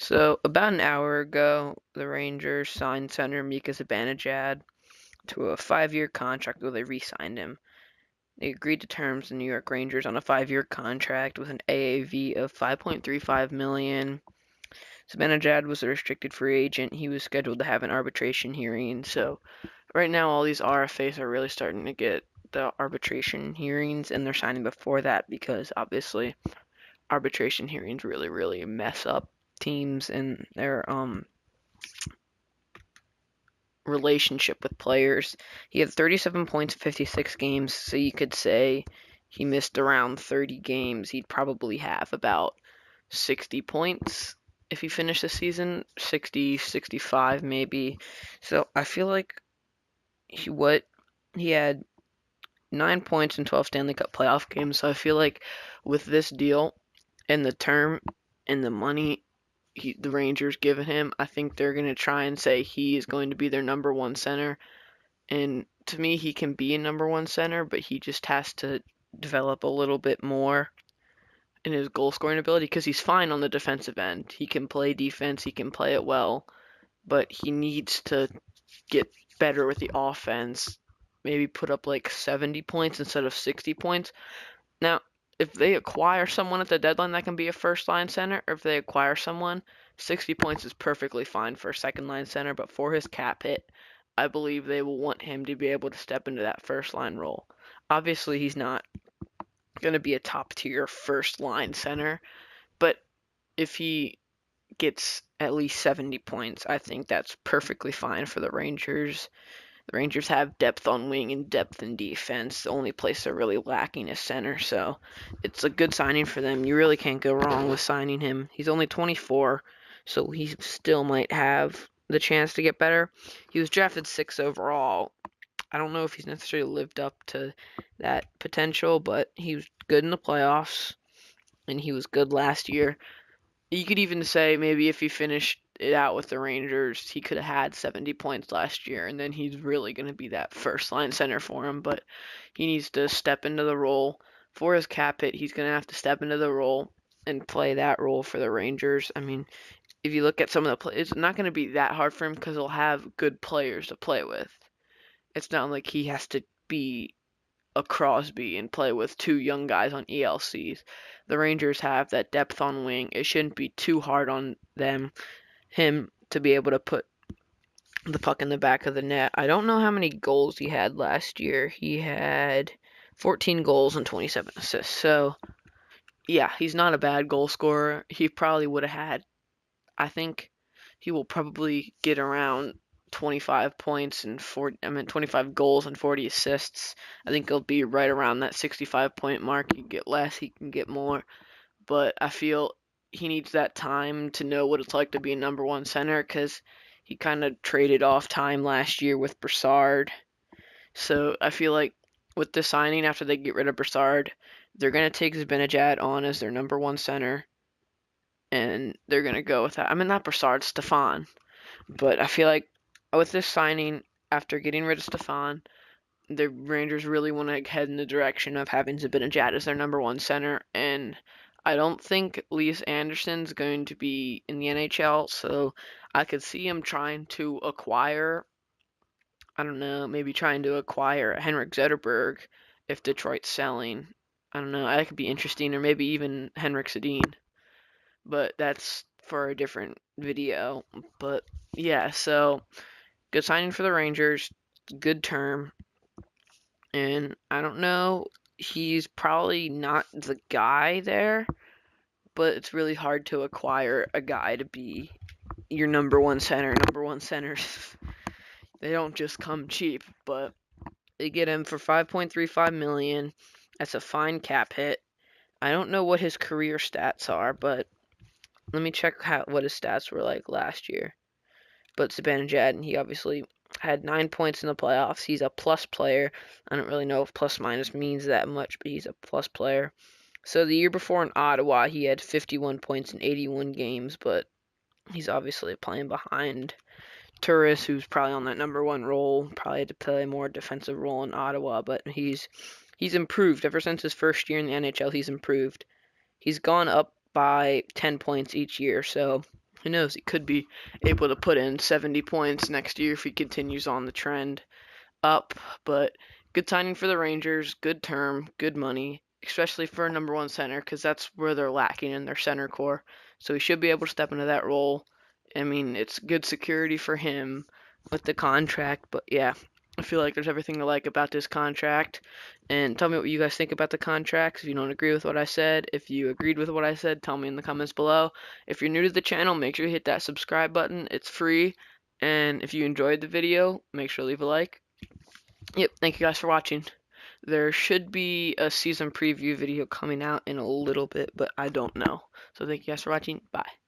So, about an hour ago, the Rangers signed center Mika Zibanejad to a 5-year contract. Well, they re-signed him. They agreed to terms the New York Rangers on a 5-year contract with an AAV of $5.35 million. Zibanejad was a restricted free agent. He was scheduled to have an arbitration hearing. So, right now, all these RFAs are really starting to get the arbitration hearings, and they're signing before that because obviously arbitration hearings really mess up teams and their relationship with players. He had 37 points in 56 games, so you could say he missed around 30 games. He'd probably have about 60 points if he finished the season, 60, 65 maybe. So I feel like he had 9 points in 12 Stanley Cup playoff games. So I feel like with this deal and the term and the money the Rangers given him, I think they're going to try and say he is going to be their number one center. And to me, he can be a number one center, but he just has to develop a little bit more in his goal scoring ability because he's fine on the defensive end. He can play defense, he can play it well, but he needs to get better with the offense. Maybe put up like 70 points instead of 60 points. Now, if they acquire someone at the deadline that can be a first line center, or if they acquire someone, 60 points is perfectly fine for a second line center, but for his cap hit, I believe they will want him to be able to step into that first line role. Obviously, he's not going to be a top tier first line center, but if he gets at least 70 points, I think that's perfectly fine for the Rangers. The Rangers have depth on wing and depth in defense. The only place they're really lacking is center, so it's a good signing for them. You really can't go wrong with signing him. He's only 24, so he still might have the chance to get better. He was drafted 6th overall. I don't know if he's necessarily lived up to that potential, but he was good in the playoffs, and he was good last year. You could even say maybe if he finished it out with the Rangers, he could have had 70 points last year, and then he's really going to be that first line center for him. But he needs to step into the role for his cap hit. He's going to have to step into the role and play that role for the Rangers. I mean, if you look at some of the plays, it's not going to be that hard for him because he'll have good players to play with. It's not like he has to be a Crosby and play with two young guys on ELCs. The Rangers have that depth on wing. It shouldn't be too hard on him to be able to put the puck in the back of the net. I don't know how many goals he had last year. He had 14 goals and 27 assists. So, yeah, he's not a bad goal scorer. He probably would have had, I think he will probably get around 25 points and 25 goals and 40 assists. I think he'll be right around that 65 point mark. He can get less, he can get more, but I feel he needs that time to know what it's like to be a number one center because he kind of traded off time last year with Brassard. So I feel like with the signing after they get rid of Brassard, they're going to take Zibanejad on as their number one center, and they're going to go with that. I mean, not Brassard, Stefan. But I feel like with this signing, after getting rid of Stefan, the Rangers really want to head in the direction of having Zibanejad as their number one center, and I don't think Elias Anderson's going to be in the NHL, so I could see him trying to acquire, I don't know, maybe trying to acquire Henrik Zetterberg if Detroit's selling. I don't know, that could be interesting, or maybe even Henrik Sedin, but that's for a different video. But yeah, so good signing for the Rangers, good term. And I don't know, he's probably not the guy there, but it's really hard to acquire a guy to be your number one center. Number one centers, they don't just come cheap, but they get him for $5.35 million. That's a fine cap hit. I don't know what his career stats are, but let me check what his stats were like last year. But Zibanejad, and he obviously had 9 points in the playoffs. He's a plus player. I don't really know if plus minus means that much, but he's a plus player. So the year before in Ottawa, he had 51 points in 81 games, but he's obviously playing behind Turris, who's probably on that number one role. Probably had to play a more defensive role in Ottawa, but he's improved ever since his first year in the NHL. He's improved. He's gone up by 10 points each year, so Who knows? He could be able to put in 70 points next year if he continues on the trend up. But good signing for the Rangers, good term, good money, especially for a number one center because that's where they're lacking in their center core. So he should be able to step into that role. I mean, it's good security for him with the contract. But yeah, I feel like there's everything to like about this contract. And tell me what you guys think about the contracts. If you don't agree with what I said, if you agreed with what I said, tell me in the comments below. If you're new to the channel, make sure you hit that subscribe button. It's free. And if you enjoyed the video, make sure to leave a like. Yep, thank you guys for watching. There should be a season preview video coming out in a little bit, but I don't know. So thank you guys for watching. Bye.